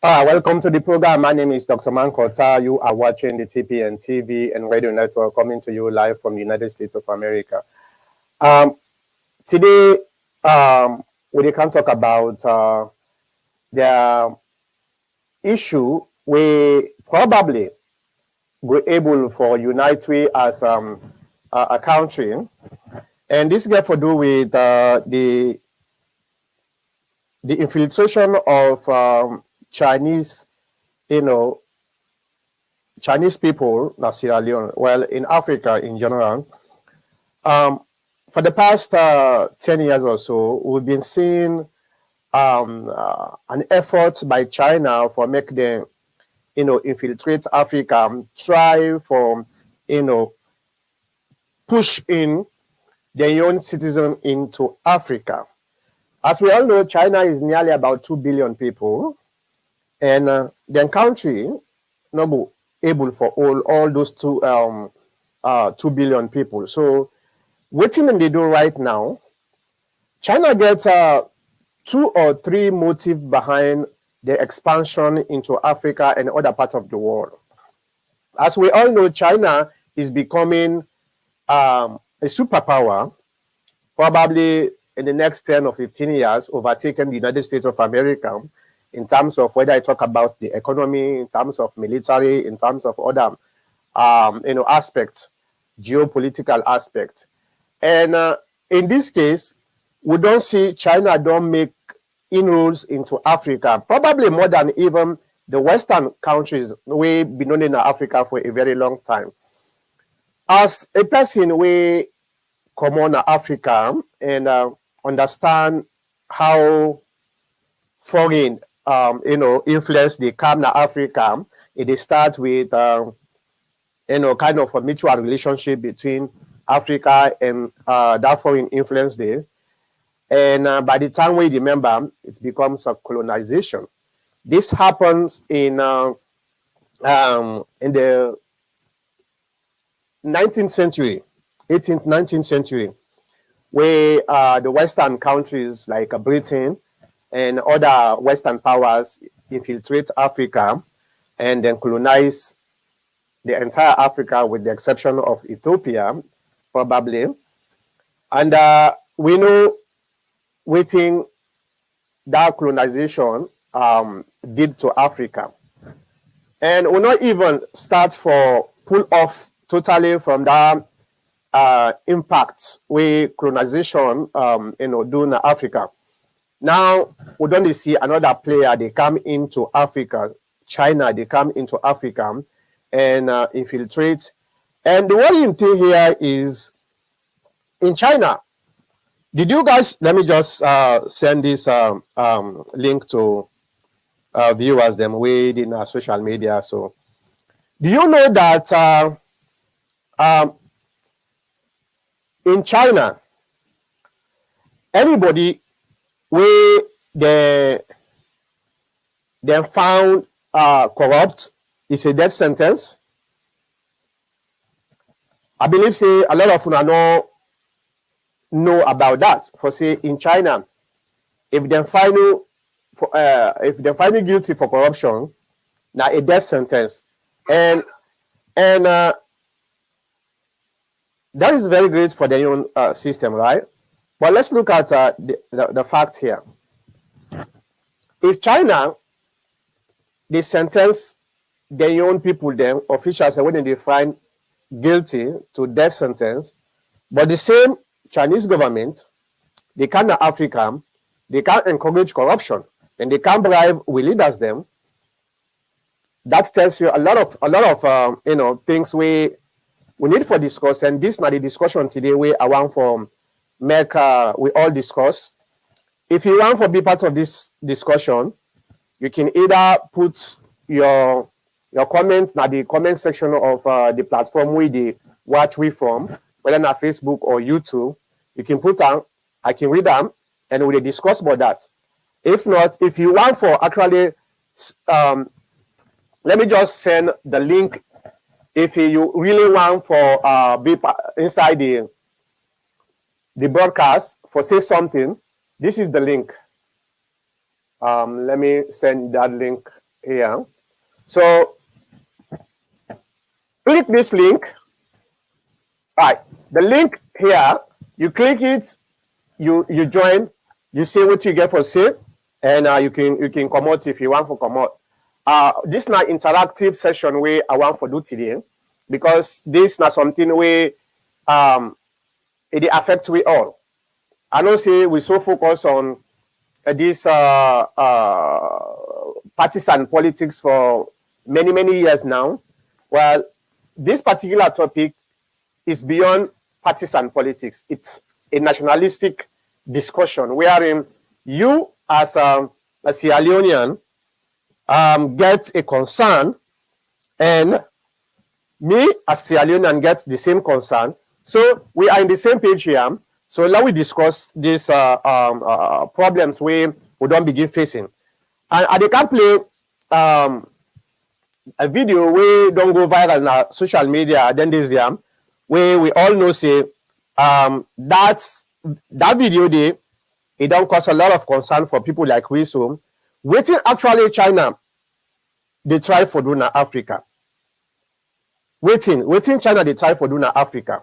Welcome to the program. My name is Dr. Mankota. You are watching the TPN TV and radio network coming to you live from the United States of America. Today, we can talk about the issue we probably were able for unite we as a country. And this got to do with the infiltration of Chinese, Chinese people, not Sierra Leone, well, in Africa in general. For the past 10 years or so, we've been seeing an effort by China for make them, infiltrate Africa, try for, push in their own citizen into Africa. As we all know, China is nearly about 2 billion people, and their country not able for all those 2 billion people. So what thing they do right now, China gets 2 or 3 motives behind the expansion into Africa and other parts of the world. As we all know, China is becoming a superpower, probably in the next 10 or 15 years, overtaking the United States of America in terms of whether I talk about the economy, in terms of military, in terms of other, aspects, geopolitical aspects. And in this case, we don't see China don't make inroads into Africa, probably more than even the Western countries we've been known in Africa for a very long time. As a person, we come on Africa and understand how foreign, influence they come to Africa. They start with, kind of a mutual relationship between Africa and that foreign influence there. And by the time we remember, it becomes a colonization. This happens in the 19th century, 18th, 19th century, where the Western countries like Britain and other Western powers infiltrate Africa and then colonize the entire Africa with the exception of Ethiopia, probably. And we know waiting that colonization did to Africa. And we'll not even start for pull off totally from that impacts we colonization do in Africa. Now we don't see another player, they come into Africa, China, they come into Africa and infiltrate. And the worrying thing here is in China, did you guys, let me just send this link to viewers them way in social media. So do you know that in China, anybody where they found corrupt is a death sentence? I believe say a lot of you know about that. For say in China, if they find you guilty for corruption, now a death sentence, and that is very great for their own system, right? But let's look at the fact here. If China, they sentence their own people, then officials, when they find guilty to death sentence, but the same Chinese government, they can't Africa, they can't encourage corruption, and they can't bribe we leaders them. That tells you a lot of things we need for discuss, and this not the discussion today we I want for make we all discuss. If you want to be part of this discussion, you can either put your comment in the comment section of the platform we the watch we from, whether on Facebook or YouTube. You can put on, I can read them, and we'll discuss about that. If not, if you want for actually, let me just send the link. If you really want for be inside the broadcast for say something, this is the link. Let me send that link here. So click this link. All right, the link here, you click it, you join, you see what you get for sale, and you can come out if you want to come out. This na interactive session where I want to do today, because this na something where it affects we all. I know say we so focus on this partisan politics for many years now. Well, this particular topic is beyond partisan politics. It's a nationalistic discussion wherein you as a Sierra Leonean get a concern, and me as Sierra Leonean get the same concern. So we are in the same page here. So now we discuss these problems we don't begin facing. And they can play a video where don't go viral on social media then this year, where we all know say that video there, it don't cause a lot of concern for people like we. So waiting actually China they try for doing Africa. Waiting China they try for doing Africa.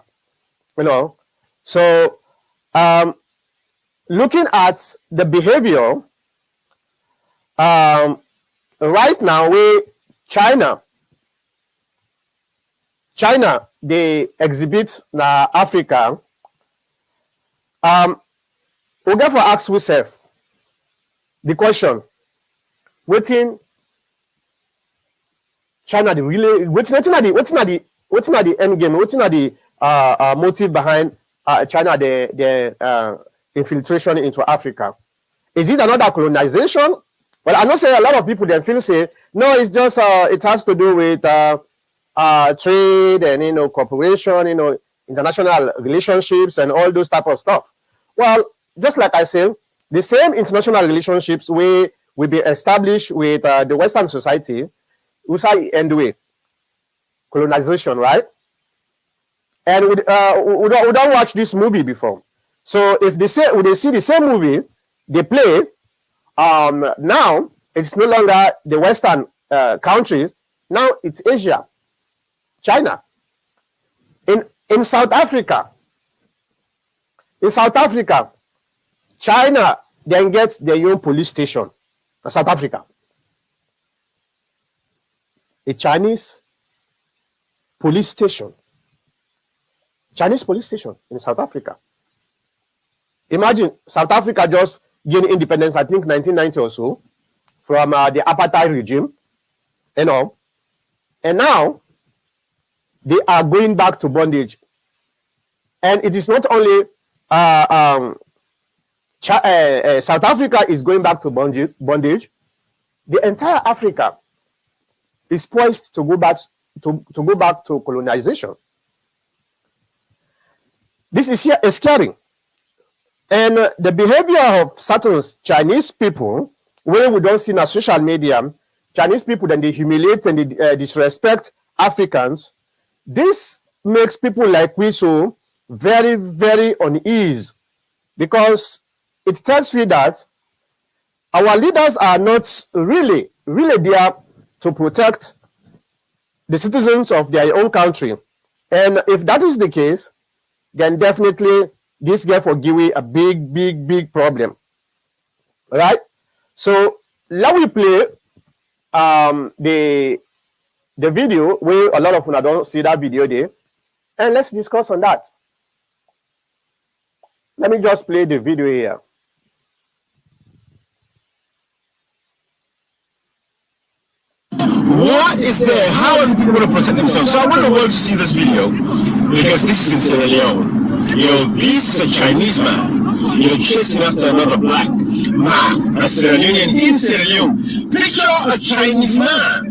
You know. So looking at the behavior right now, where China they exhibit na Africa, we get for ask ourselves the question: waiting China the really waiting the end game, waiting are the motive behind China the infiltration into Africa? Is it another colonization? Well, I know say a lot of people then feel say no, it's just it has to do with trade and cooperation, international relationships and all those type of stuff. Well, just like I said, the same international relationships will be established with the Western society, USA end way colonization, right? And we don't watch this movie before. So if they see the same movie they play, now it's no longer the Western countries. Now it's Asia, China. In South Africa, China then gets their own police station. South Africa, a Chinese police station in South Africa. Imagine South Africa just gained independence, I think 1990 or so, from the apartheid regime, and now they are going back to bondage. And it is not only South Africa is going back to bondage. The entire Africa is poised to go back to colonization. This is scary. And the behavior of certain Chinese people, where we don't see on social media, Chinese people, then they humiliate and they disrespect Africans. This makes people like we so very, very uneasy, because it tells me that our leaders are not really there to protect the citizens of their own country. And if that is the case, then definitely this guy for Giwi a big problem. Right? So let me play the video where a lot of you don't see that video there, and let's discuss on that. Let me just play the video here. What is there? How are the people going to protect themselves? So I want the world to see this video, because this is in Sierra Leone. This is a Chinese man, chasing after another black man, a Sierra Leonean in Sierra Leone. Picture a Chinese man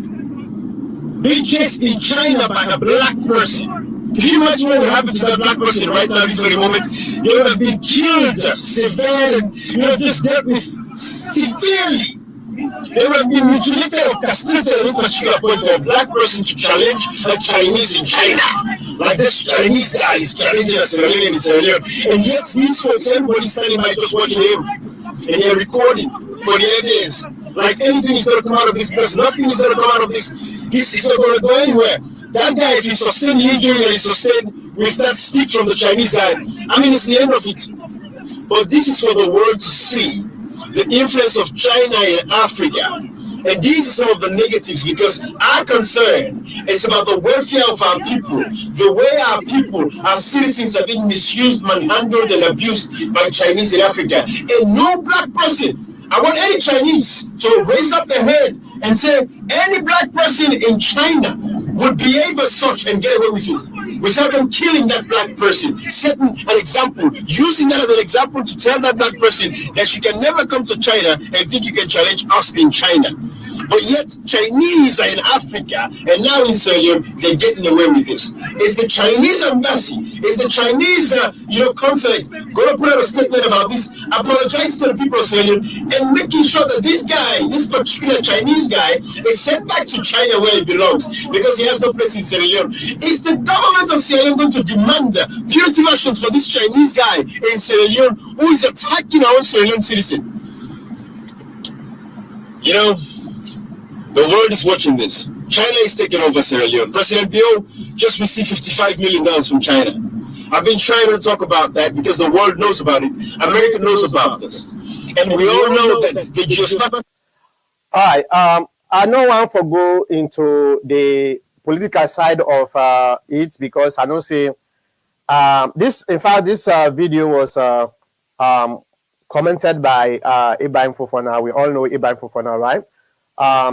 being chased in China by a black person. Can you imagine what would happen to that black person right now, this very moment? They would have been killed severely, and just dealt with severely. They would have been mutilated or castrated at this particular point for a black person to challenge a Chinese in China. Like this Chinese guy is challenging a Sierra Leonean in Sierra Leone. And yet these folks, everybody's standing by just watching him. And they're recording for the evidence. like anything is going to come out of this because nothing is going to come out of this. He's not going to go anywhere. That guy, if he sustained the injury that he sustained with that stick from the Chinese guy, I mean, it's the end of it. But this is for the world to see the influence of China in Africa. And these are some of the negatives because our concern is about the welfare of our people, the way our people, our citizens are being misused, manhandled, and abused by Chinese in Africa. And no black person, I want any Chinese to raise up their hand and say, any black person in China would behave as such and get away with it without them killing that black person, setting an example, using that as an example to tell that black person that you can never come to China and think you can challenge us in China. But yet Chinese are in Africa and now in Sierra Leone, they're getting away with this. Is the Chinese embassy, is the Chinese consulate going to put out a statement about this, apologize to the people of Sierra Leone, and making sure that this guy, this particular Chinese guy, is sent back to China where he belongs because he has no place in Sierra Leone? Is the government of Sierra Leone going to demand punitive actions for this Chinese guy in Sierra Leone who is attacking our own Sierra Leone citizen? You know, the world is watching this. China is taking over Sierra Leone. President Bill just received $55 million from China. I've been trying to talk about that because the world knows about it. America knows about this. And we all know that the geospatial... All right. I don't want to go into the political side of it because I don't say this. In fact, this video was commented by Ibrahim Fofana. We all know Ibrahim Fofana, right?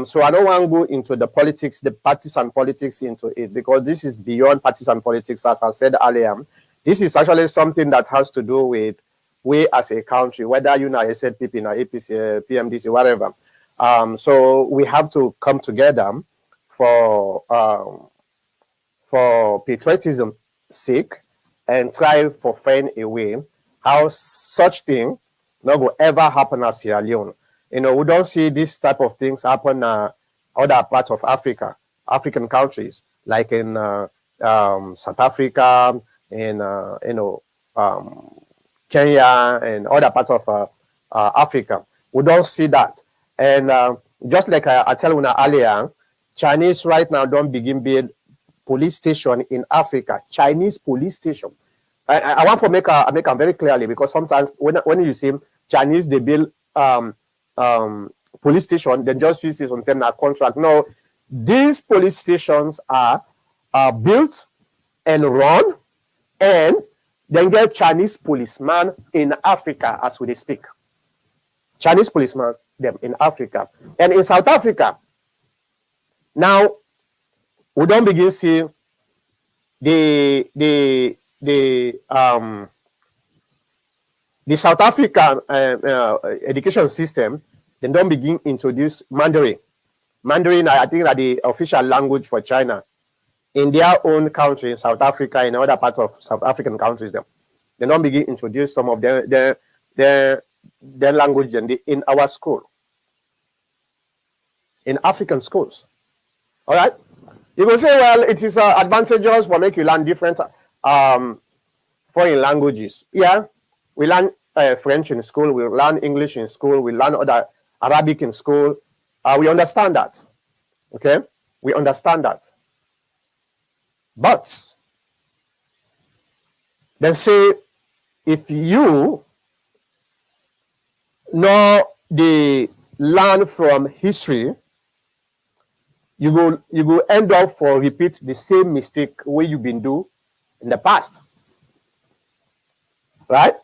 So I don't want to go into the politics, the partisan politics into it because this is beyond partisan politics, as I said earlier. This is actually something that has to do with we as a country, whether you know SLPP, APC, PMDC, whatever. So we have to come together for patriotism sake and try for find a way how such thing not will ever happen at Sierra Leone. You know, we don't see this type of things happen other parts of Africa, African countries, like in South Africa, in Kenya, and other parts of Africa. We don't see that. And just like I tell you earlier, Chinese right now don't begin build police station in Africa. Chinese police station. I want to make them very clearly because sometimes when you see Chinese, they build police station, then just feel on them a contract. No, these police stations are built and run, and then get Chinese policemen in Africa as we speak. Chinese policemen them in Africa and in South Africa. Now we don't begin see the South African education system. They don't begin introduce Mandarin. Mandarin, I think, are the official language for China in their own country, in South Africa, in other parts of South African countries. They don't begin introduce some of their language in our school, in African schools. All right. You will say, well, it is advantageous for make you learn different foreign languages. Yeah, we learn French in school, we learn English in school, we learn other Arabic in school. We understand that. Okay? We understand that. But then say, if you know the learn from history, you will end up for repeat the same mistake way you've been do in the past. Right?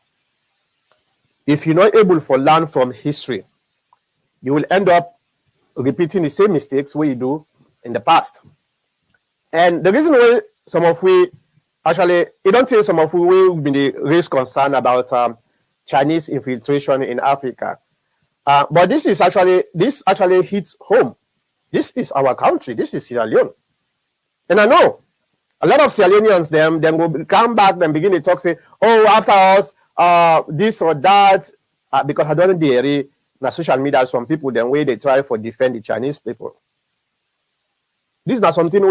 If you're not able to learn from history, you will end up repeating the same mistakes what you do in the past. And the reason why some of we actually, you don't say some of we will be raised concern about Chinese infiltration in Africa. But this actually hits home. This is our country. This is Sierra Leone. And I know a lot of Sierra Leoneans, them will come back and begin to talk, say, oh, after us, this or that, because I don't dare na social media, some people, then way they try for defend the Chinese people. This is not something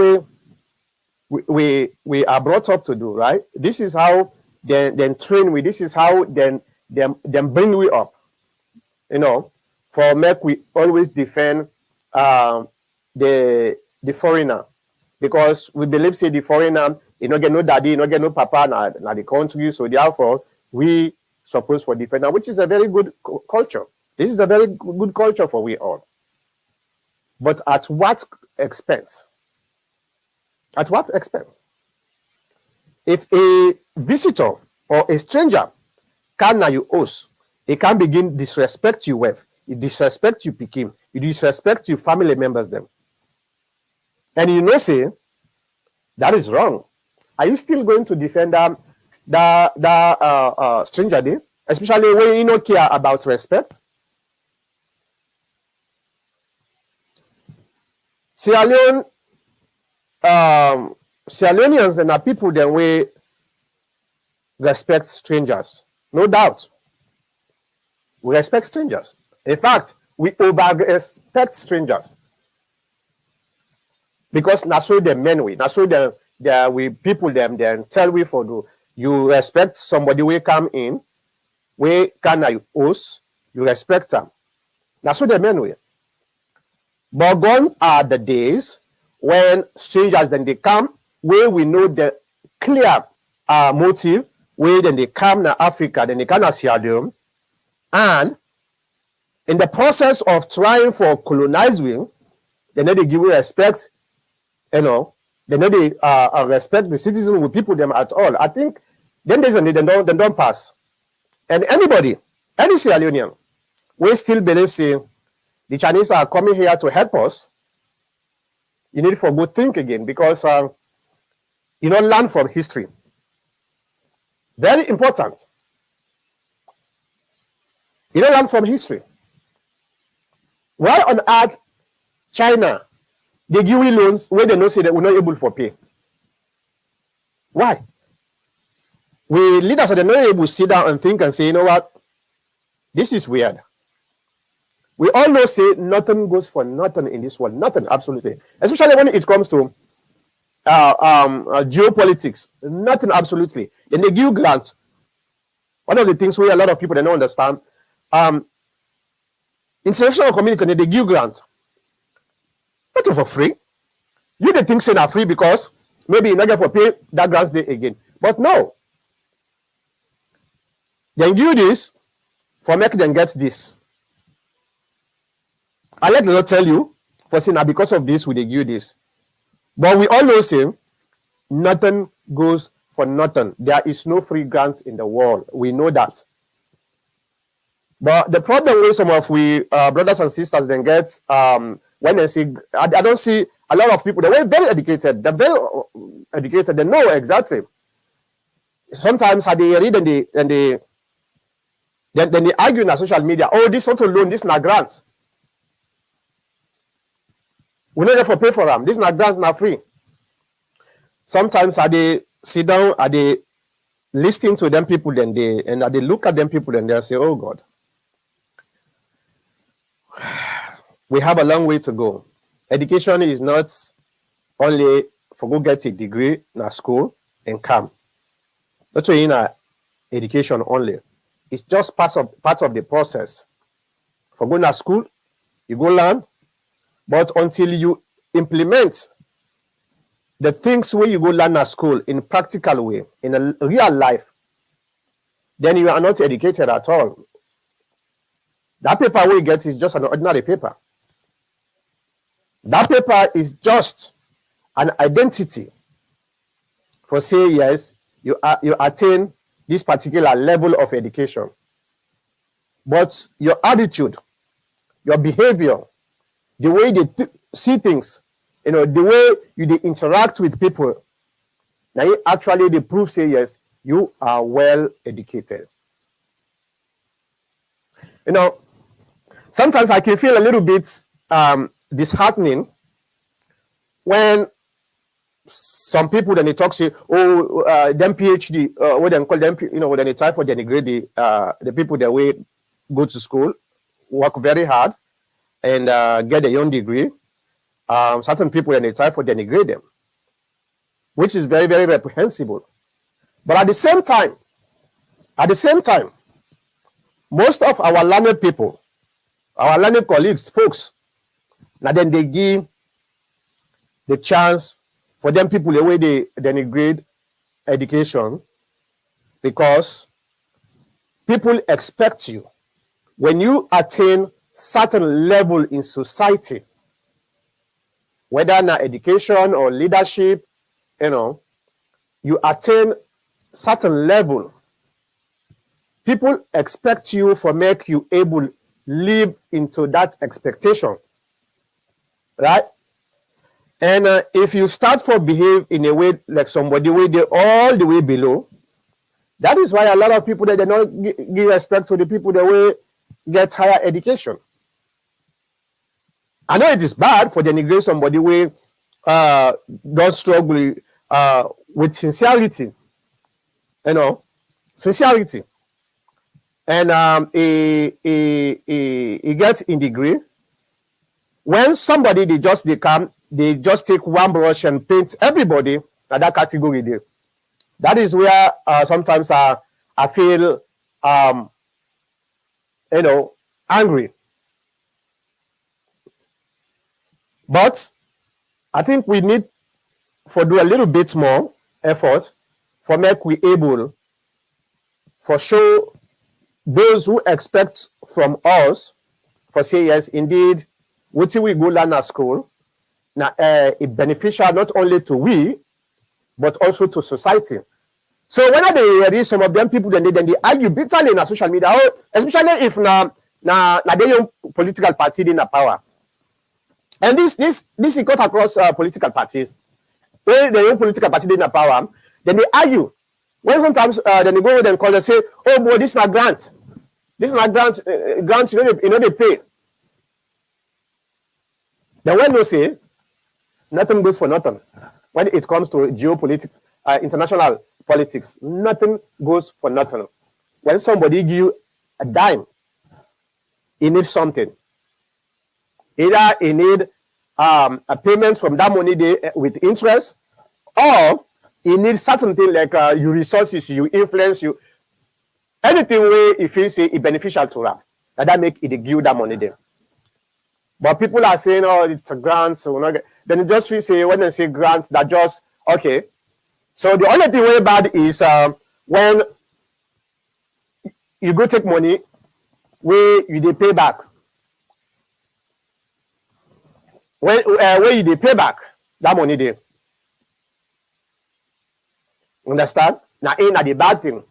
we are brought up to do, right? This is how they train we. This is how them bring we up. You know, for make we always defend the foreigner, because we believe say the foreigner get no daddy, get no papa na the country, so therefore we supposed for defend them, which is a very good culture. This is a very good culture for we all. But at what expense? At what expense? If a visitor or a stranger can na you host, he can begin disrespect you with, he disrespect you pikin, he disrespect you family members them. And you know say that is wrong. Are you still going to defend that stranger there? Especially when you don't care about respect? Sierra Leone, Sierra Leoneans and our people then we respect strangers. No doubt. We respect strangers. In fact, we over-respect strangers. Because na so the men we, na so the we people them then tell we for do. You respect somebody we come in, we can you host, you respect them. Na so the men we. But gone are the days when strangers then they come, where we know the clear motive, where then they come to Africa, then they come to Sierra Leone, and in the process of trying for colonizing, then they give you respect, you know, then they respect the citizens with people them at all. I think then they don't pass. And anybody, any Sierra Leonean, we still believe say the Chinese are coming here to help us, you need for good think again, because learn from history. Very important. Learn from history. Why on earth China they give you loans where they know say that we're not able to pay? Why? We leaders are not able to sit down and think and say, you know what, this is weird. We all know say nothing goes for nothing in this world. Nothing, absolutely. Especially when it comes to geopolitics. Nothing, absolutely. Then they give grants. One of the things where a lot of people they don't understand, international community, they give grants. Not for free. You the think say not free because maybe you not get for pay that grants day again. But no. They give this for make them get this. I let not tell you for saying that because of this we they give this. But we all know say nothing goes for nothing. There is no free grants in the world. We know that. But the problem with some of we brothers and sisters then get when they see, I don't see a lot of people. They're very educated. They're very educated. They know exactly. Sometimes how they read and they argue in social media. Oh, this not a loan. This not grant. We don't have to pay for them. This not grant, not free. Sometimes are they sit down, are they listening to them people, then they look at them people and they say, oh God, we have a long way to go. Education is not only for go get a degree in school and come. That's why in education only. It's just part of the process. For going to school, you go learn, but until you implement the things where you go learn at school in practical way, in a real life, then you are not educated at all. That paper we get is just an ordinary paper. That paper is just an identity for say yes, you attain this particular level of education. But your attitude, your behavior, the way they see things, the way you interact with people, now actually they prove say yes, you are well educated. Sometimes I can feel a little bit disheartening when some people then they talk say, oh, them PhD, what they call them, when they try for denigrate the people that way go to school, work very hard, and get a young degree. Certain people then they try for denigrate them, which is very, very reprehensible. But at the same time, most of our learned people, our learning colleagues, folks, now then they give the chance for them people the way they denigrate education, because people expect you when you attain certain level in society, whether na education or leadership, you attain certain level, people expect you for make you able live into that expectation, right? And if you start for behave in a way like somebody way they all the way below, that is why a lot of people that they not give respect to the people that way get higher education. I know it is bad for denigrate somebody way don't struggle with sincerity, sincerity, and he gets in degree. When somebody they just take one brush and paint everybody at that category there. That is where sometimes I feel angry. But I think we need for do a little bit more effort for make we able for show those who expect from us for say yes indeed what we go learn at school now it beneficial not only to we but also to society. So when they read some of them people then they argue bitterly in social media, especially if na they young political party in the power. And this is cut across political parties. When the young political party in the power, then they argue. When sometimes then they go and call and say, oh boy, this is not grant. This is not grant, grant, they pay. Then when they say, nothing goes for nothing. When it comes to geopolitics, international politics, nothing goes for nothing. When somebody give you a dime, he needs something. Either he need a payment from that money with interest, or he needs certain thing like your resources, you influence, you anything where if you say it beneficial to them, that make it give that money there. But people are saying, oh, it's a grant, so not then you just feel say when they say grants, that just okay. So the only thing way bad is when you go take money where you they pay back. When where you they pay back that money there. Understand? Now ain't the bad thing.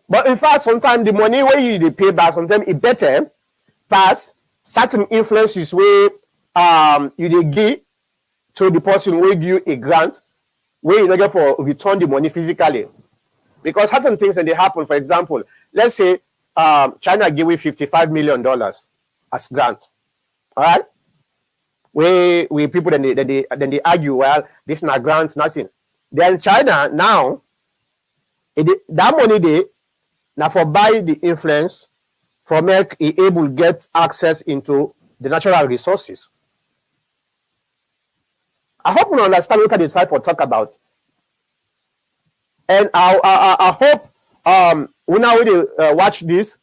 But in fact, sometimes the money where you they pay back, sometimes it better pass certain influences where you they give to the person who give you a grant where you not get for return the money physically. Because certain things that they happen, for example, let's say China give you $55 million as grant. All right? Where people then they argue, well, this is not grants, nothing. Then China now, that money they now for buy the influence for make it able get access into the natural resources. I hope you understand what I decide for talk about. And I hope when now we watch this,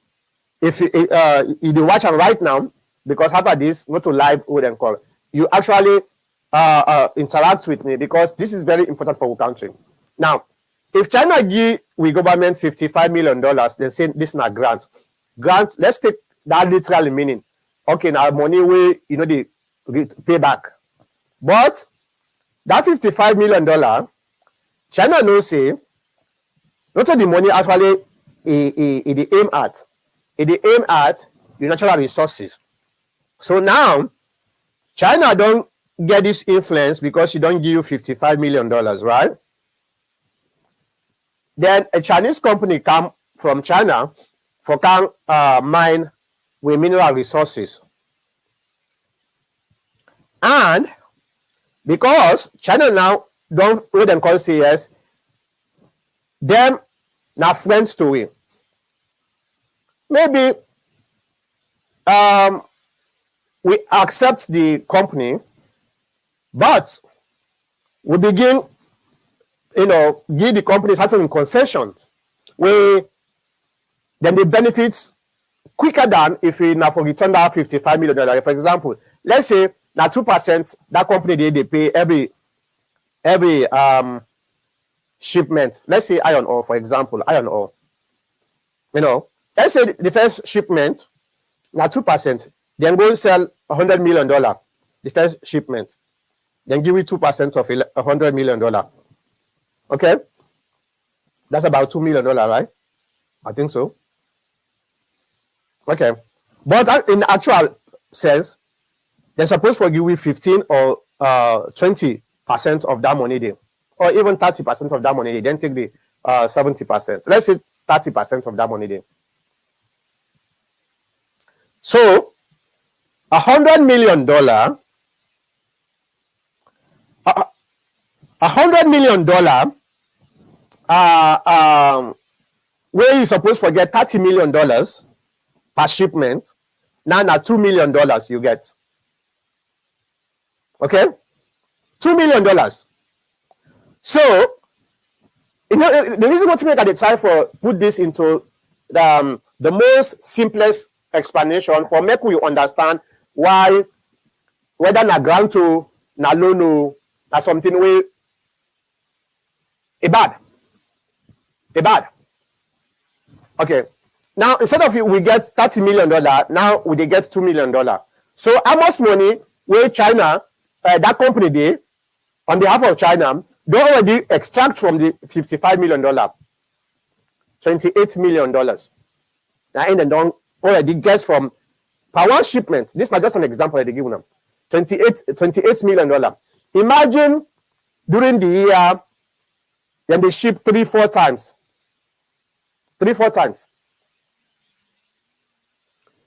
if you watch it right now, because after this, not to live with and call, you actually interact with me because this is very important for our country. Now, if China give we government $55 million, they say this is not grant. Grant, let's take that literal meaning. Okay, now money we they pay back. But that $55 million, China knows say not all the money actually it aim at. It aim at the natural resources. So now China don't get this influence because you don't give you $55 million, right? Then a Chinese company come from China for can mine with mineral resources. And because China now don't what them call CS, them now friends to it. Maybe we accept the company, but we begin, give the company certain concessions where then the benefits quicker than if we now for return that $55 million. For example, let's say now 2% that company they pay every shipment. Let's say iron ore, for example, iron ore. Let's say the first shipment now 2%, then go sell $100 million. The first shipment, then give you 2% of $100 million. Okay, that's about $2 million, right? I think so. Okay, but in actual sense, they're supposed to give you 15 or 20% of that money there, or even 30% of that money there. Then take the 70%. Let's say 30% of that money there. So $100 million, $100 million, where you supposed to get $30 million per shipment, now $2 million you get. Okay, $2 million. So the reason what make I try for put this into the most simplest explanation for make we understand why whether na grant to na loan na something way a bad. Okay, now instead of we get $30 million, now we get $2 million. So how much money will China that company they on behalf of China they already extract from the $55 million, $28 million. Now in the don't already get from per one shipment. This is not just an example that they give them. $28 million. Imagine during the year, then they ship 3-4 times. 3-4 times.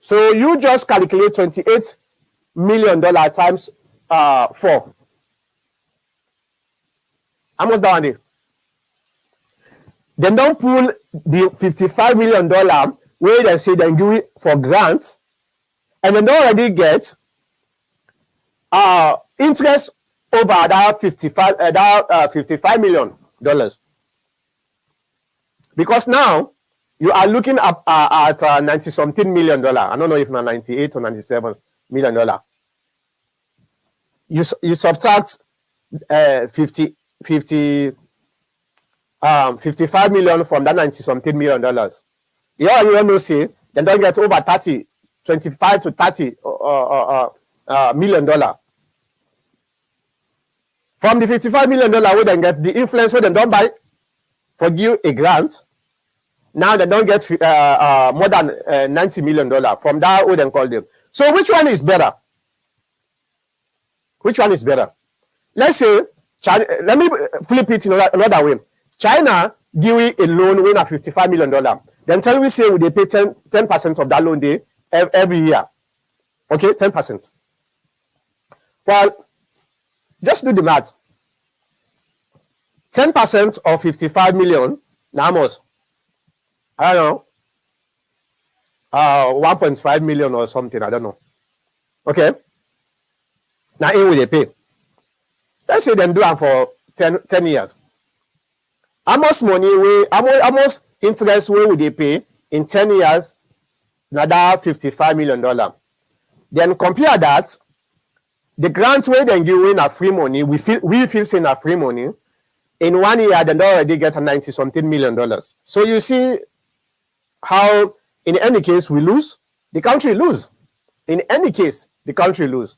So you just calculate $28 million times 4. How much that one day? Then don't pull the $55 million where they say they do it for grant, and then they already get interest over that $55 million. Because now you are looking at 90-something million dollar. I don't know if not 98 or $97 million. You subtract 55 million from that 90-something million dollars. You don't know, say, they don't get over 25 to 30 million dollar. From the $55 million, we then get the influence where they don't buy for give a grant. Now they don't get more than $90 million from that we then call them. So which one is better? Which one is better? Let's say, China, let me flip it in another way. China give we a loan with a $55 million. Then tell we say they pay 10% of that loan day every year. Okay, 10%. Well, just do the math. 10% of 55 million, now almost, I don't know, 1.5 million or something, I don't know. Okay? Now, in will they pay? Let's say them do it for 10 years. How much money, how much interest will they pay in 10 years? Another $55 million. Then compare that, the grant where they give in a free money, we feel saying a free money, in 1 year, they already get a 90-something million dollars. So you see how, in any case, we lose, the country lose. In any case, the country lose.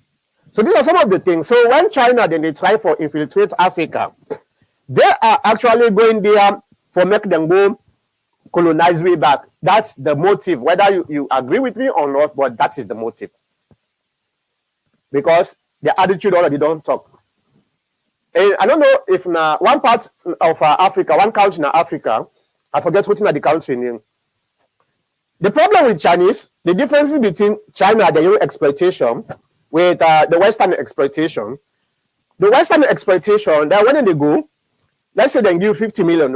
So these are some of the things. So when China, then they try for infiltrate Africa, they are actually going there for make them go colonize way back. That's the motive. Whether you agree with me or not, but that is the motive. Because the attitude already don't talk. And I don't know if now one part of Africa, one country in Africa, I forget what's in the country name. The problem with Chinese, the differences between China and the Euro exploitation with the Western exploitation. The Western exploitation, that when they go, let's say they give $50 million.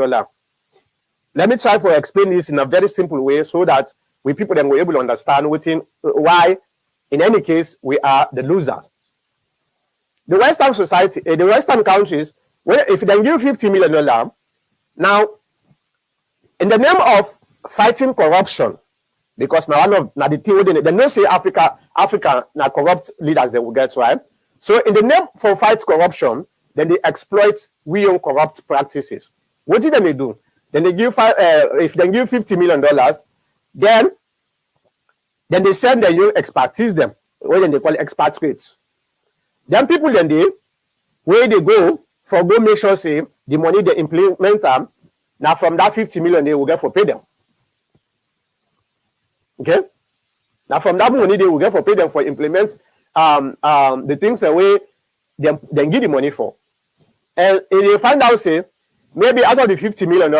Let me try to explain this in a very simple way so that we people then will able to understand why, in any case, we are the losers. The Western society, the Western countries, if they give $50 million, now, in the name of fighting corruption, Because now the thing they don't say Africa now corrupt leaders they will get, right? So in the name for fight corruption, then they exploit we own corrupt practices. What did they do? Then they give if they give $50 million, then they send their own expertise them, what then they call expatriates. Then people then they where they go for go make sure say the money they implement them. Now from that 50 million they will get for pay them. Okay. Now from that money they will get for pay them for implement the things that way they give the money for. And if you find out say maybe out of the $50 million,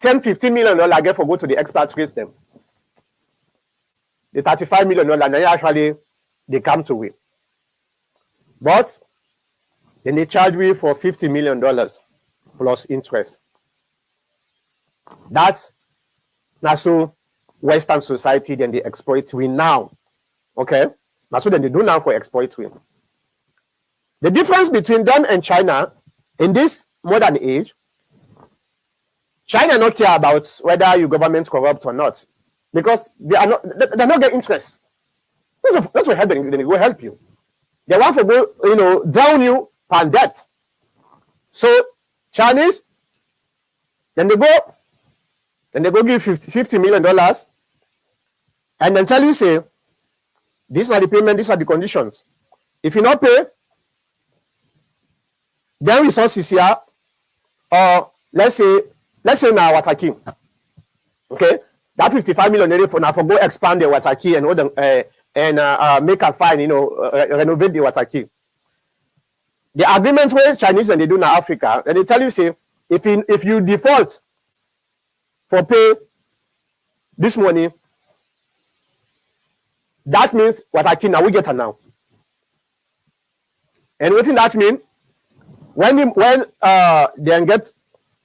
$10-15 million get for go to the expatriates them. The $35 million now actually they come to we. But then they charge me for $50 million plus interest. That's so Western society then they exploit we now. Okay? That's what then they do now for exploit we. The difference between them and China in this modern age, China not care about whether your government corrupt or not. Because they're not getting interest. That's what help them, they go help you. They want to go, down you on debt. So Chinese, then they go give $50 million and then tell you, say, these are the payment, these are the conditions. If you not pay, then resources here, or let's say now Wataki. Okay? That $55 million for now for go expand the Wataki and make a fine, renovate the Wataki. The agreements with Chinese and they do in Africa, and they tell you, say, if you default for pay this money, that means Wataki now we get her now. And what does that mean? When they get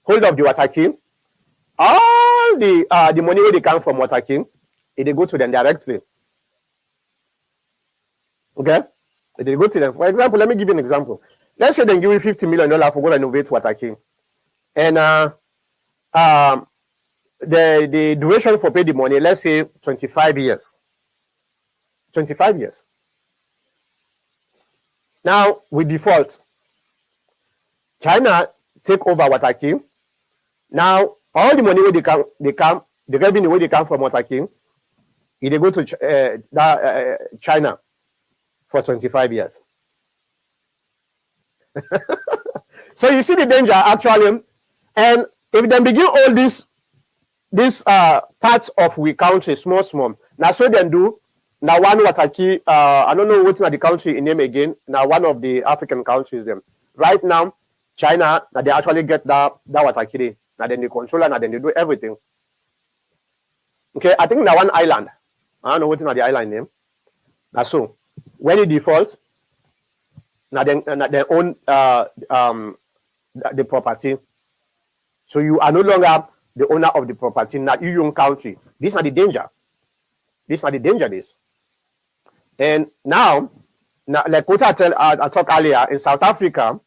hold of the Wataki, all the money where they come from Wataki, they go to them directly. Okay? They go to them. For example, let me give you an example. Let's say they give you $50 million for go renovate Wataki. And the duration for pay the money, let's say 25 years. 25 years. Now, we default. China take over Wataki. Now, all the money where they come, the revenue where they come from Wataki, they go to China for 25 years. So you see the danger actually, and if they begin all this parts of we country small, now so they do. Now one Wataki, I don't know what's the country in name again. Now one of the African countries them. Right now, China, now they actually get that Wataki. Now then they control and then they do everything. Okay, I think now one island. I don't know what's the island name. Now so when you default, now then they own the property. So you are no longer the owner of the property. Now you own country. These are the danger. These are the danger days. And now like what I talked earlier in South Africa,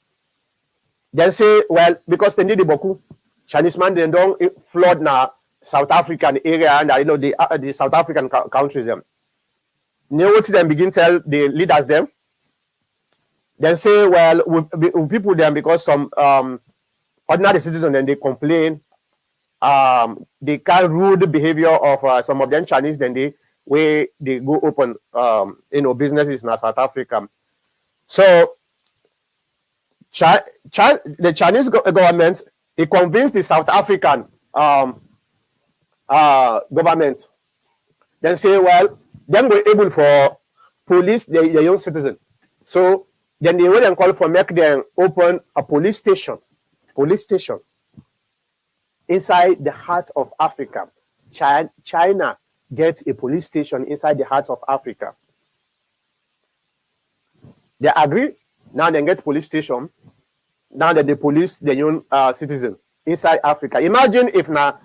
they say, well, because they need the Boku, Chinese man, they don't flood now South African area and the South African countries them. You know what them begin tell the leaders them? They say, well, we people them because some ordinary citizens then they complain. They can't rule the behavior of some of them Chinese, then they go open businesses in South Africa. So the Chinese government, they convinced the South African government. Then say, well, then we're able for police their young citizen. So then they will call for make them open a police station inside the heart of Africa. China gets a police station inside the heart of Africa. They agree. Now they get police station. Now that the police their own citizen inside Africa. Imagine if now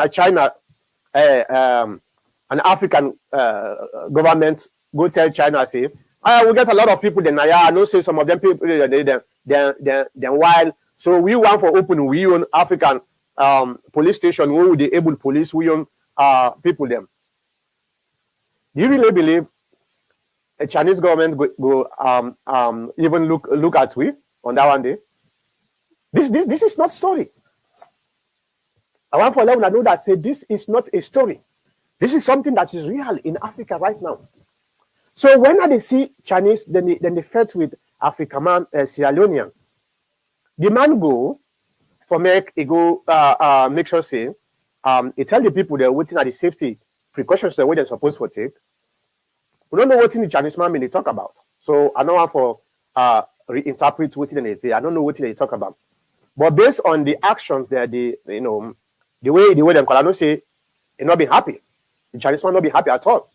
China, an African government go tell China, say, we get a lot of people then. I know say some of them people then wild. So we want for open we own African police station where we the able police we own people them. Do you really believe a Chinese government go even look at we on that one day? This is not story. I want for everyone to know that say this is not a story. This is something that is real in Africa right now. So when they see Chinese, then they fight with African man, Sierra Leonean. The man go for make sure say he tell the people they're waiting at the safety precautions the way they're supposed to take. We don't know what in the Chinese man they talk about. So I don't want for reinterpret what they say. I don't know what they talk about. But based on the actions that the way them call, I don't say he not be happy. The Chinese man not be happy at all.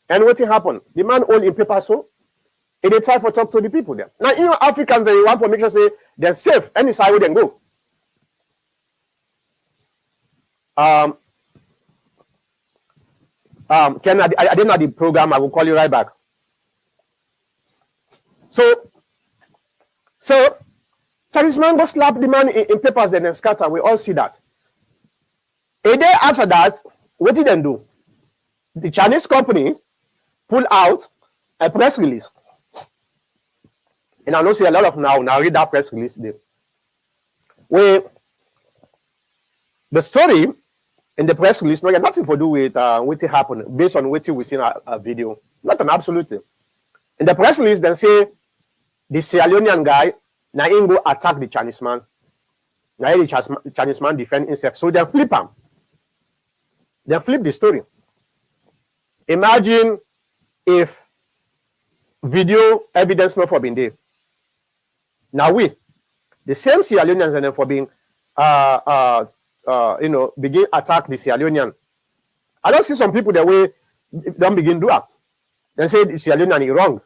And what happened? The man all in paper so it is time for talk to the people there. Now, Africans they want to make sure say they're safe any side where they go. Ken, I didn't know the program. I will call you right back. So Chinese man go slap the man in papers, then scatter. We all see that. A day after that, what did they do? The Chinese company pull out a press release. And I know see a lot of now read that press release there. Where the story in the press release, no, nothing to do with what happened based on what we see in a video. Nothing, absolutely. In the press release, then say the Sierra Leonean guy now he go attack the Chinese man. Now the Chinese man defend himself. So they flip him. They flip the story. Imagine if video evidence not for being there. Now the same Sierra Leoneans and then for being begin attack the Sierra Leonean. I don't see some people that way don't begin do that. They say the Sierra Leonean is wrong.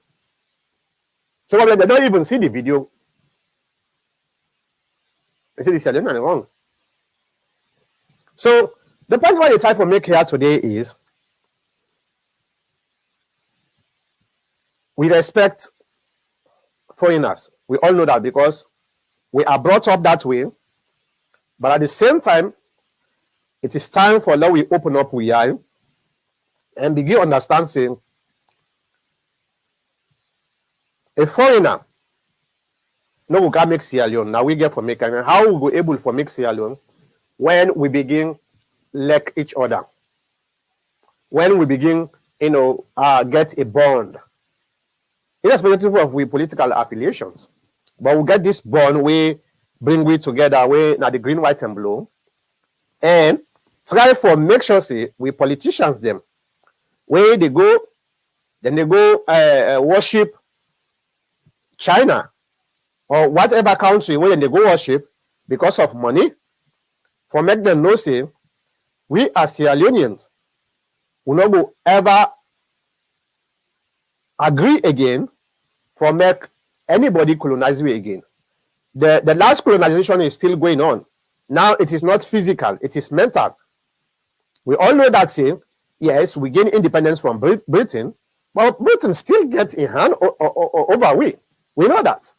Some of them they don't even see the video. They say the Sierra Leonean is wrong. So the point why I try to make here today is we respect foreigners. We all know that because we are brought up that way. But at the same time, it is time for now we open up we eye and begin understand saying a foreigner no we can make Sierra Leone. Now we get for make and how we go able for make Sierra Leone when we begin like each other. When we begin, get a bond. Irrespective of we political affiliations. But we get this bond, we bring we together, we now the green, white, and blue. And try for make sure say we politicians them. Where they go, then they go worship China or whatever country where they go worship because of money. For make them know say we as Sierra Leoneans will not go ever agree again for make anybody colonize we again. The last colonization is still going on. Now it is not physical, it is mental. We all know that say, yes, we gain independence from Britain, but Britain still gets a hand over we. We know that.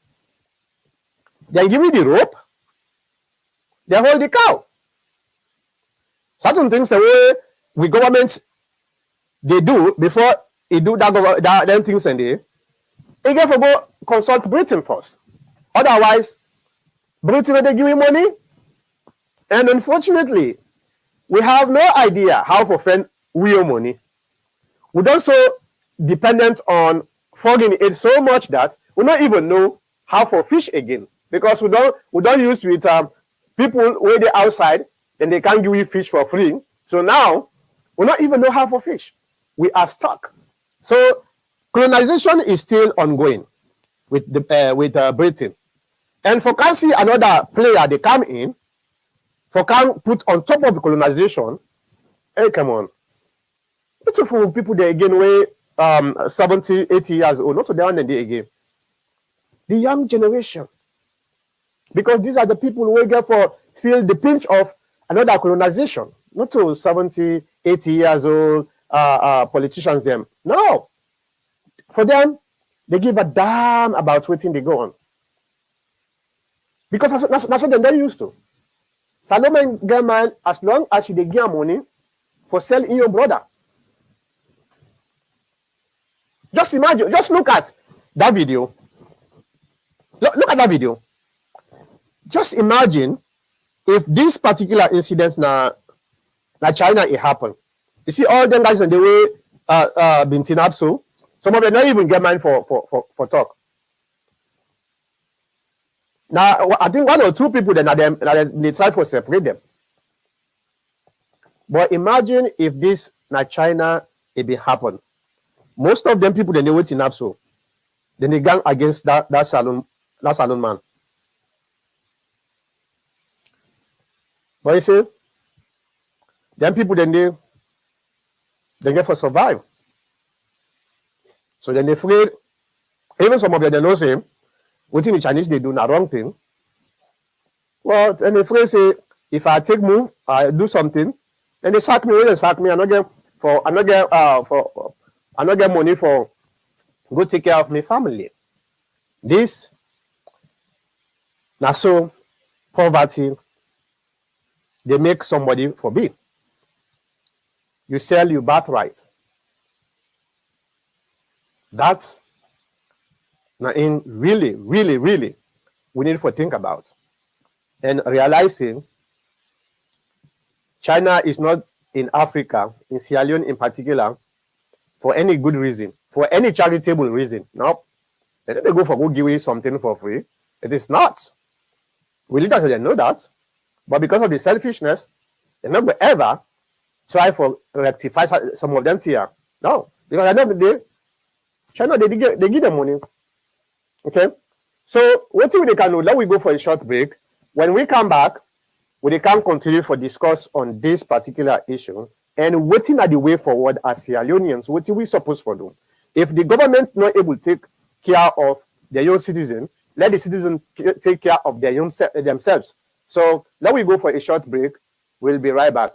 They give me the rope, they hold the cow. Certain things the way we government they do before they do that them things and they get to go consult Britain first. Otherwise, Britain they give you money, and unfortunately, we have no idea how to spend real money. We don't so dependent on foreign aid so much that we don't even know how to fish again because we don't use with people where they outside and they can't give you fish for free. So now we don't even know how to fish. We are stuck. So colonization is still ongoing with Britain. And for can see another player they come in, for can put on top of the colonization, hey, come on. Beautiful people there again, way 70, 80 years old, not to down and day again. The young generation. Because these are the people who get for feel the pinch of another colonization. Not to 70, 80 years old politicians them. No. For them, they give a damn about what they go on. Because that's what they're not used to. Salome get man as long as you dey give money for selling your brother. Just imagine, just look at that video. Look at that video. Just imagine if this particular incident na China it happened. You see all them guys and the way been tin up so. Some of them not even get mind for talk. Now I think 1 or 2 people then they try for separate them. But imagine if this na China it be happen. Most of them people then they waiting up so. Then they gang against that salon man. But you see, them people then they get for survive. So then they afraid, even some of them they know say, what in the Chinese they do the wrong thing. Well, and they afraid say, if I take move, I do something, then they sack me, when they sack me, I not get money for go take care of my family. This now so poverty they make somebody forbid. You sell your birthright. That's now in really we need to think about. And realizing China is not in Africa, in Sierra Leone in particular, for any good reason, for any charitable reason. No. They don't go for go give away something for free. It is not. We leaders they know that. But because of the selfishness, they're not going to ever try for rectify some of them here. No. Because at the end of the day, China, they give them money. Okay? So, what we can do, let we go for a short break. When we come back, we can continue for discuss on this particular issue and waiting at the way forward as Sierra Leoneans, what we supposed to do. If the government not able to take care of their own citizens, let the citizens take care of their own themselves. So let we go for a short break. We'll be right back.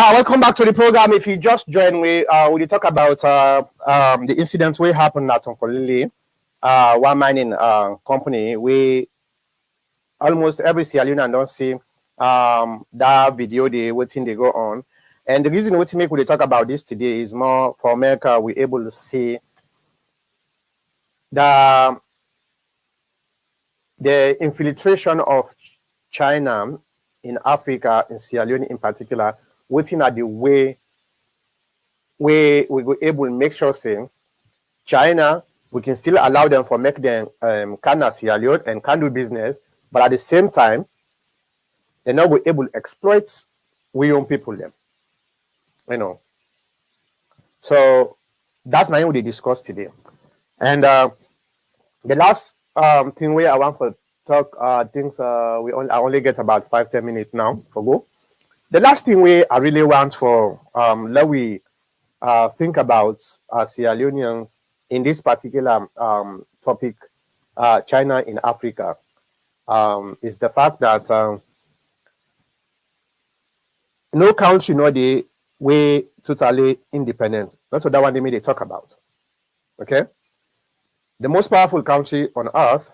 Welcome back to the program. If you just joined, we talk about the incident we happened at Onkolili, one mining company. We almost every Sierra Leonean don't see that video, the waiting they go on. And the reason we make we talk about this today is more for America. We're able to see the infiltration of China in Africa, in Sierra Leone in particular, waiting at the way we go able to make sure say China, we can still allow them for make them can Sierra Leone and can do business, but at the same time, they're not able to exploit we own people them. You know. So that's my own we discuss today. And the last thing where I want to talk things I only get about 5-10 minutes now for go. The last thing I really want for let we think about Sierra Leoneans in this particular topic, China in Africa, is the fact that no country no they way totally independent. That's what that one they talk about. Okay, the most powerful country on earth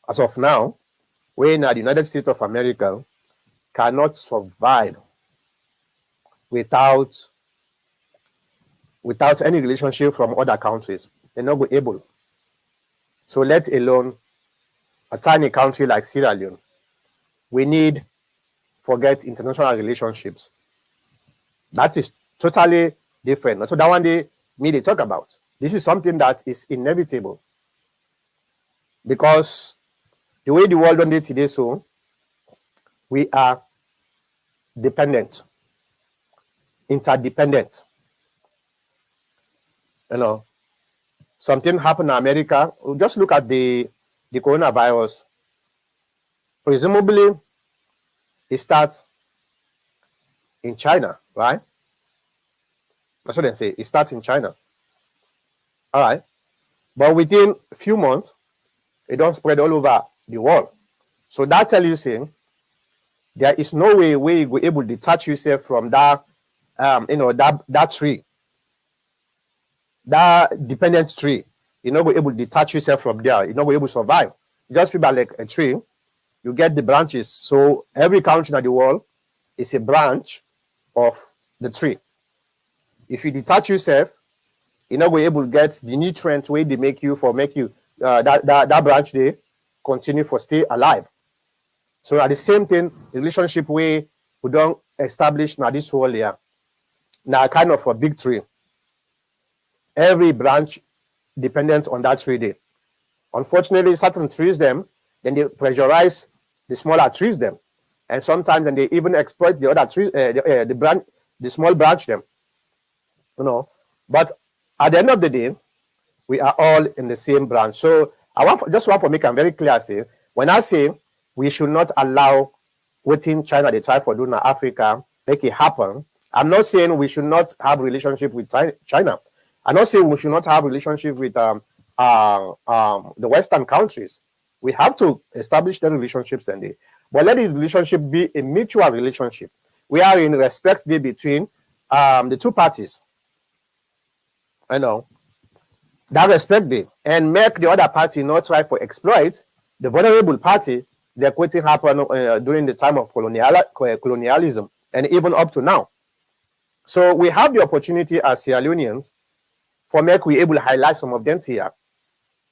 as of now, when the United States of America, cannot survive without any relationship from other countries. They're not able. So let alone a tiny country like Sierra Leone. We need forget international relationships. That is totally different. So that one they talk about. This is something that is inevitable because the way the world done it today, so we are dependent, interdependent. You know, something happened in America. Just look at the coronavirus. Presumably, it starts in China, right? That's what they say. It starts in China. All right. But within a few months, it don't spread all over the world. So that tells you saying there is no way where you will able to detach yourself from that that tree, that dependent tree. You're not able to detach yourself from there. You're not able to survive. You just feel like a tree. You get the branches. So every country in the world is a branch of the tree. If you detach yourself, you're not going to able to get the nutrients where they make you that branch they continue for stay alive. So at the same thing, the relationship where we don't establish now this whole year. Now kind of a big tree. Every branch dependent on that tree day. Unfortunately, certain trees then they pressurize the smaller trees them. And sometimes then they even exploit the other trees, the small branch them. But at the end of the day, we are all in the same branch. So I want to make it very clear, say, when I say we should not allow within China they try for doing Africa, make it happen, I'm not saying we should not have relationship with China. I'm not saying we should not have relationship with the Western countries. We have to establish the relationships then. But let this relationship be a mutual relationship. We are in respect there between the two parties. That respect there, and make the other party not try for exploit the vulnerable party that quitting happened during the time of colonialism and even up to now. So we have the opportunity as Sierra Leoneans for make we able to highlight some of them here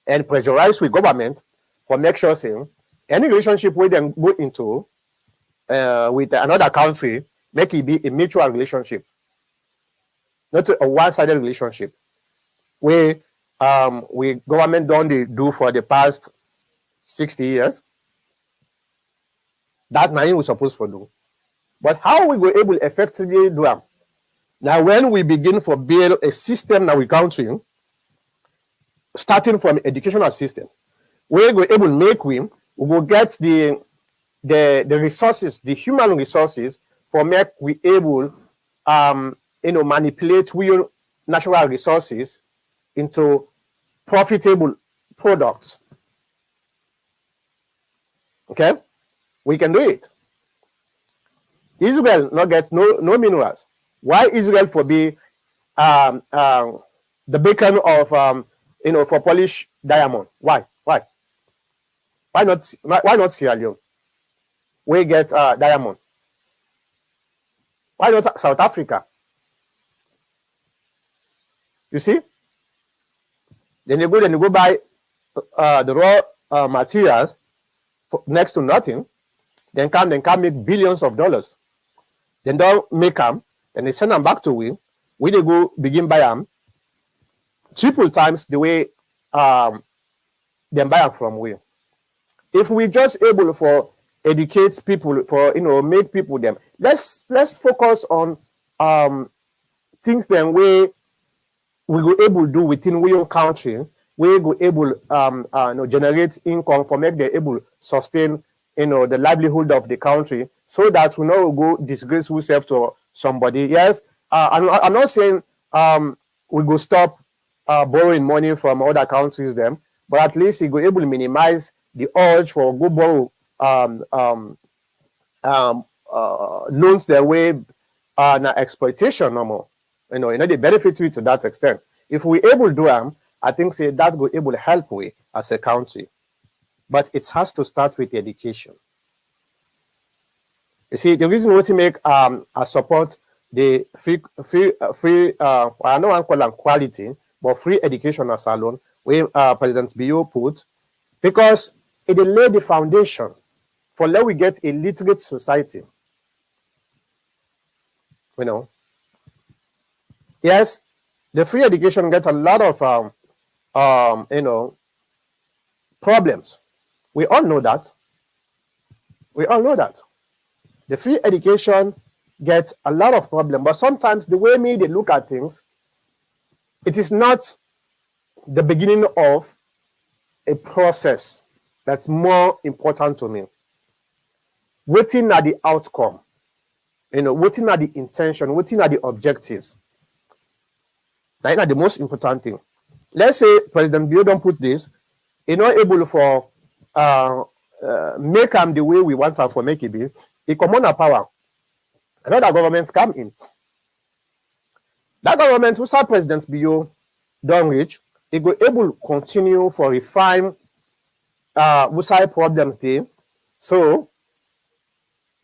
and pressurize with government for make sure saying any relationship we then go into with another country, make it be a mutual relationship, not a one-sided relationship where we government don't do for the past 60 years. That nothing we're supposed to do. But how we go able to effectively do them? Now, when we begin to build a system that we country, starting from educational system, we go able to make we will get the resources, the human resources for make we able manipulate real natural resources into profitable products. Okay, we can do it. Israel not get no minerals. Why Israel for be the beacon of for polished diamond? Why not Sierra Leone? We get diamond. Why not South Africa? You see? Then you go buy the raw materials for next to nothing. Then come make billions of dollars. Then don't make them. Then they send them back to we. We they go begin buy them triple times the way them buy them from we. If we just able for educate people for make people them, let's focus on things then we go able to do within our country. We go able generate income for make them able sustain the livelihood of the country, so that we not go disgrace ourselves to somebody. Yes, I'm not saying we go stop borrowing money from other countries them, but at least we go able to minimize the urge for go borrow loans their way na exploitation no more. They benefit you to that extent. If we able to do them, I think say that go able to help we as a country. But it has to start with education. You see, the reason we make I support the free I don't want to call them quality, but free education as alone, where President Bio put, because it lay the foundation for let we get a literate society. You know, yes, the free education gets a lot of problems. We all know that. We all know that. The free education gets a lot of problems, but sometimes the way me they look at things, it is not the beginning of a process that's more important to me. Waiting at the outcome, waiting at the intention, waiting at the objectives. That's the most important thing. Let's say President Bio don't put this, not able for make them the way we want them for make it be. He come on a power. Another government come in. That government who saw President Bio don't reach, he go able to continue for refine side problems there. So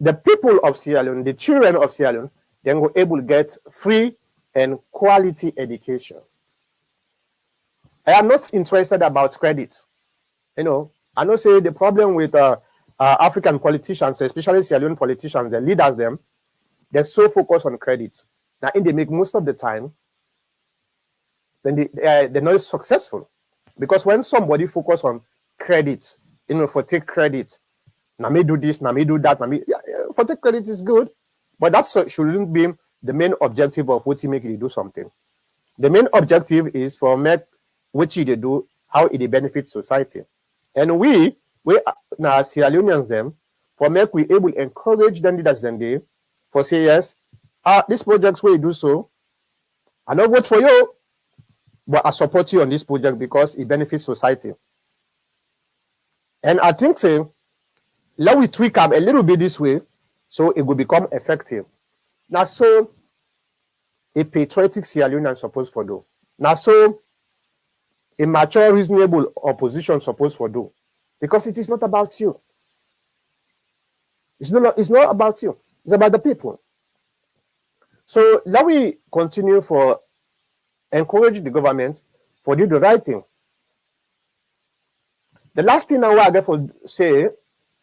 the people of Sierra Leone, the children of Sierra Leone, then go able to get free and quality education. I am not interested about credit. I know say the problem with African politicians, especially Sierra Leone politicians, the leaders them, they're so focused on credit. Now, they make most of the time, then they're not successful. Because when somebody focus on credit, for take credit, now me do this, now me do that, for take credit is good, but that shouldn't be the main objective of what you make you do something. The main objective is for make what you do, how it benefits society. And we now Sierra Leoneans them, for make we able to encourage them leaders then they, for say yes, this project where you do so, I don't vote for you, but I support you on this project because it benefits society. And I think say, let we tweak up a little bit this way, so it will become effective. Now, so a patriotic Sierra Leonean supposed for do. Now, so a mature, reasonable opposition supposed for do, because it is not about you. It's not about you. It's about the people. So let we continue for encourage the government for do the right thing. The last thing I want to say,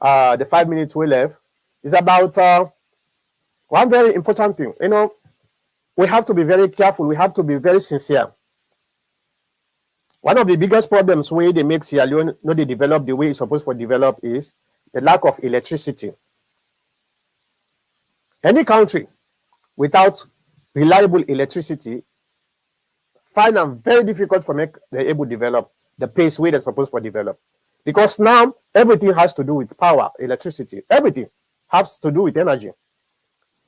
the 5 minutes we left, is about one very important thing. We have to be very careful. We have to be very sincere. One of the biggest problems where they make Sierra Leone not they develop the way it's supposed to develop is the lack of electricity. Any country without reliable electricity find them very difficult for make they able to develop the pace way they're supposed to develop. Because now everything has to do with power, electricity. Everything has to do with energy.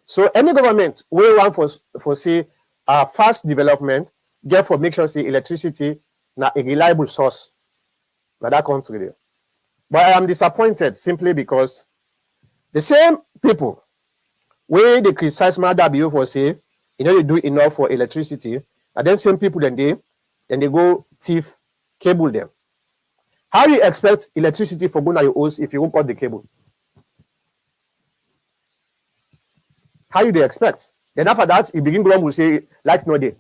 So any government will want for say fast development, therefore make sure say electricity na a reliable source na that country there. But I am disappointed simply because the same people where they criticize Madabio for say they do enough for electricity, and then same people then they go thief cable them. How do you expect electricity for going to your house if you won't cut the cable? How do they expect? Then after that, you begin grumble, say lights not there.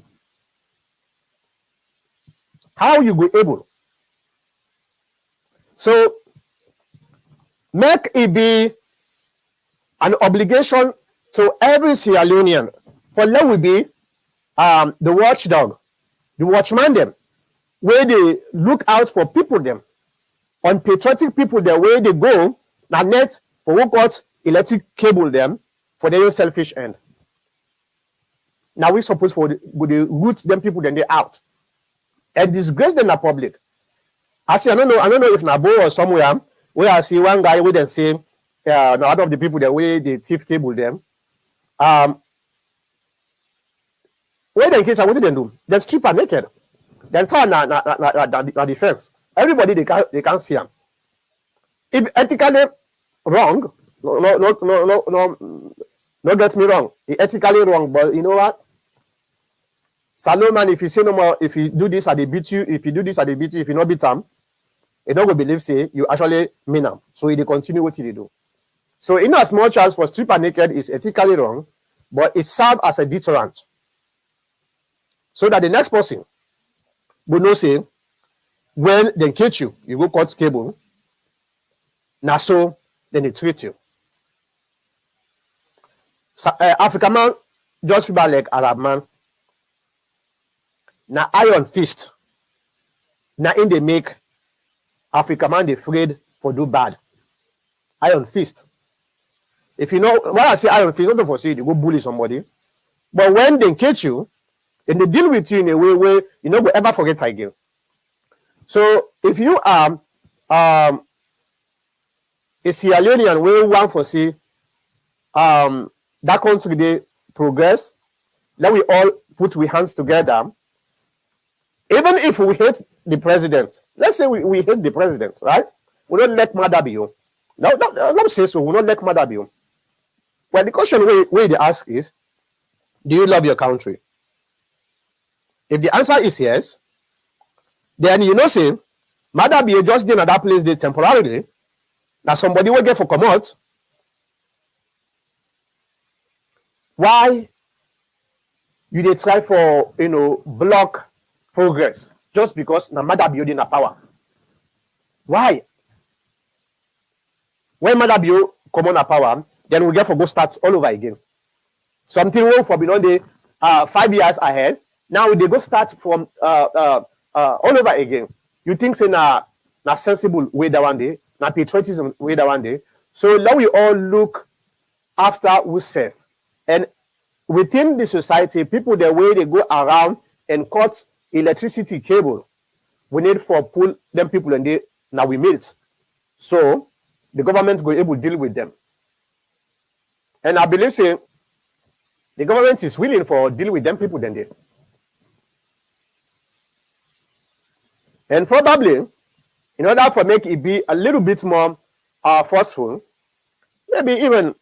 How you go able? So make it be an obligation to every Sierra Leonean for let we be the watchdog, the watchman them, where they look out for people them, on patriotic people the way they go, na net for who got electric cable them for their own selfish end. Now we suppose for the root them people then they out and disgrace them in the public. I say I don't know if Nabo or somewhere where I see one guy with them say out of the people the way they thief cable them. Where they catch what did they do? They strip her naked. Then turn na defense. Everybody they can't see them. If ethically wrong, no get me wrong. It's ethically wrong, but you know what? Salomon, if you say no more, if you do this, I they beat you. If you do this, I they beat you. If you not beat them, they don't go believe say you actually mean them. So they continue what they do. So in as much as for stripper naked is ethically wrong, but it serves as a deterrent. So that the next person will know say when they catch you, you go cut cable. Now so then they treat you. So, African man, just people like Arab man. Now iron fist. Now in they make Africa man they afraid for do bad. Iron fist. If you know when I say iron fist, not for say they go bully somebody. But when they catch you, and they deal with you in a way where you don't ever forget again. So if you are a Sierra Leonean where one for say that country they progress, let we all put we hands together. Even if we hate the president, let's say we hate the president, right? We don't let mother be you. No, don't say so. We don't let mother be you. Well, the question we they ask is, do you love your country? If the answer is yes, then you know say, mother be just in that place they temporarily. Now somebody will get for come out. Why you they try for block progress just because na mother building a power? Why? When mother build come on a power, then we get for go start all over again. Something wrong for beyond the 5 years ahead. Now they go start from all over again. You think say na sensible way that one day, na patriotism way that one day. So now we all look after ourselves. And within the society, people the way they go around and cut electricity cable, we need for pull them people and they now we made it. So the government go able to deal with them. And I believe say the government is willing for deal with them people then they. And probably, in order for make it be a little bit more forceful, maybe even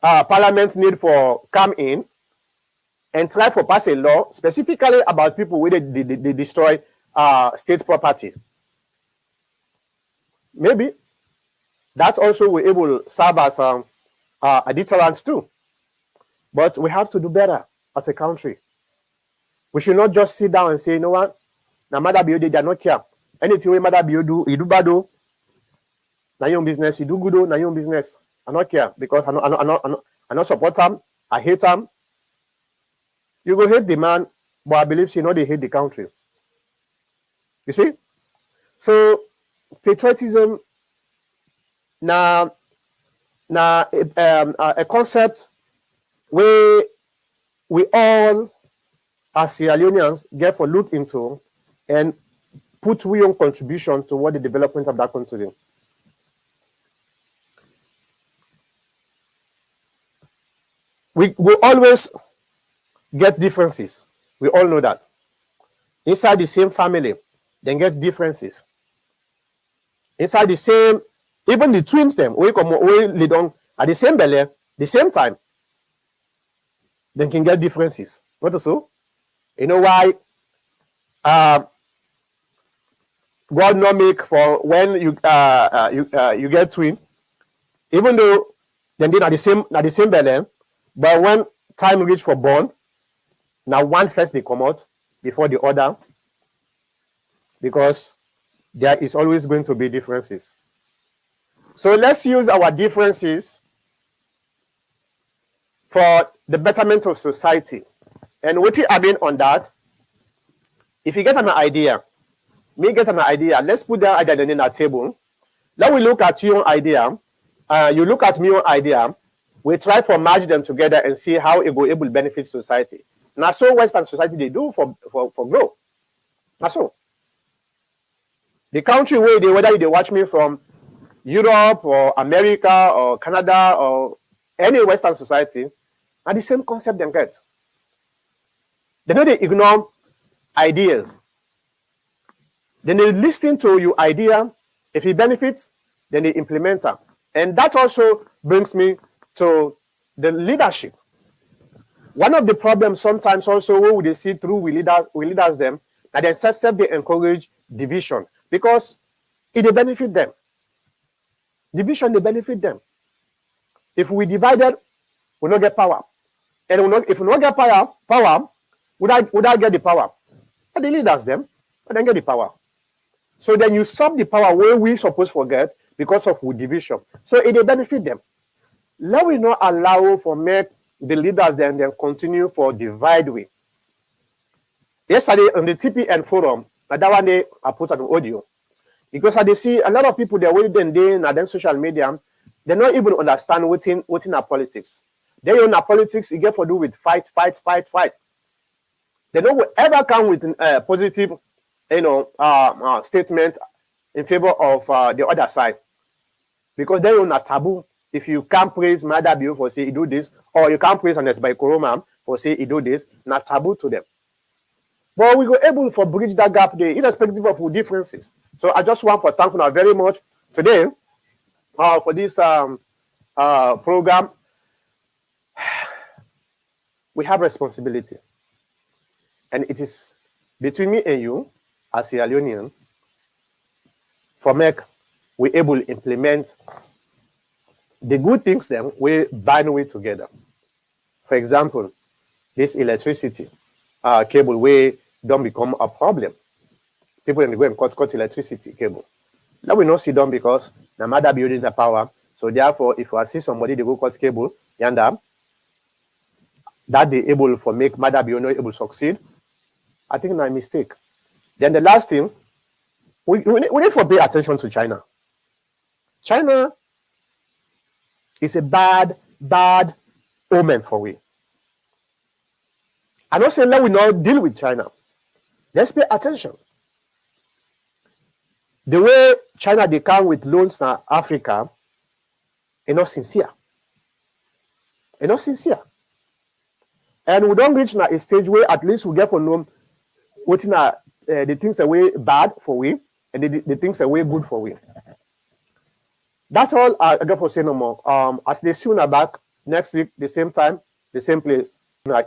Parliament need for come in and try for pass a law specifically about people where they destroy state property. Maybe that also will able to serve as a deterrent too. But we have to do better as a country. We should not just sit down and say, you know what? Now, mother be they are not care. Anything we mother be you do bad. Now your own business, you do good. Now your own business. I not care because I not support them. I hate them. You go hate the man, but I believe they hate the country. You see? So patriotism now a concept where we all as Sierra Leoneans get for look into and put our own contribution toward the development of that country. We always get differences. We all know that. Inside the same family, they get differences. Inside the same, even the twins them, we lead on at the same belly, the same time, they can get differences. Not so? You know why? God not make for when you get twin, even though they did at the same belly, but when time reach for born, now one first they come out before the other, because there is always going to be differences. So let's use our differences for the betterment of society. And what I mean on that, if you get an idea, let's put that idea on the table. Now we look at your own idea, you look at my own idea, we try to merge them together and see how it will able to benefit society. Now, so Western society they do for growth. Now, so the country where whether they watch me from Europe or America or Canada or any Western society, are the same concept they get. They know they ignore ideas. Then they listen to your idea. If it benefits, then they implement them. And that also brings me to the leadership. One of the problems sometimes also what they see through we leaders them, that then self they encourage division because it benefit them. Division they benefit them. If we divided, we not get power. And if we not get power, would I get the power? And the leaders them, and then get the power. So then you sub the power where we supposed to forget because of division. So it benefit them. Let we not allow for make the leaders then continue for divide way. Yesterday on the TPN forum, that one day I put an audio because I see a lot of people they're waiting then and then social media, they don't even understand what's in our politics. They own our politics, it get for do with fight. They don't ever come with a positive, statement in favor of the other side because they own a taboo. If you can't praise Mother Bio for say he do this, or you can't praise Anes by Koroma for say he do this, not taboo to them. But we were able to bridge that gap there, irrespective of differences. So I just want to thank you very much today for this program. We have responsibility. And it is between me and you, as Sierra Leonean, for make we able to implement the good things then we bind with together. For example, this electricity cable way don't become a problem. People go and cut electricity cable. That we not see done because the mother building the power. So therefore, if you see somebody they go cut cable, yanda, that they able for make mother be not able to succeed, I think that's a mistake. Then the last thing, we need to pay attention to China. China is a bad omen for we. I'm not saying that we not deal with China. Let's pay attention. The way China they come with loans to Africa is not sincere. It's not sincere. And we don't reach a stage where at least we get for know what the things are way bad for we and the things are way good for we. That's all I got for say no more. As they soon are back next week, the same time, the same place. Right.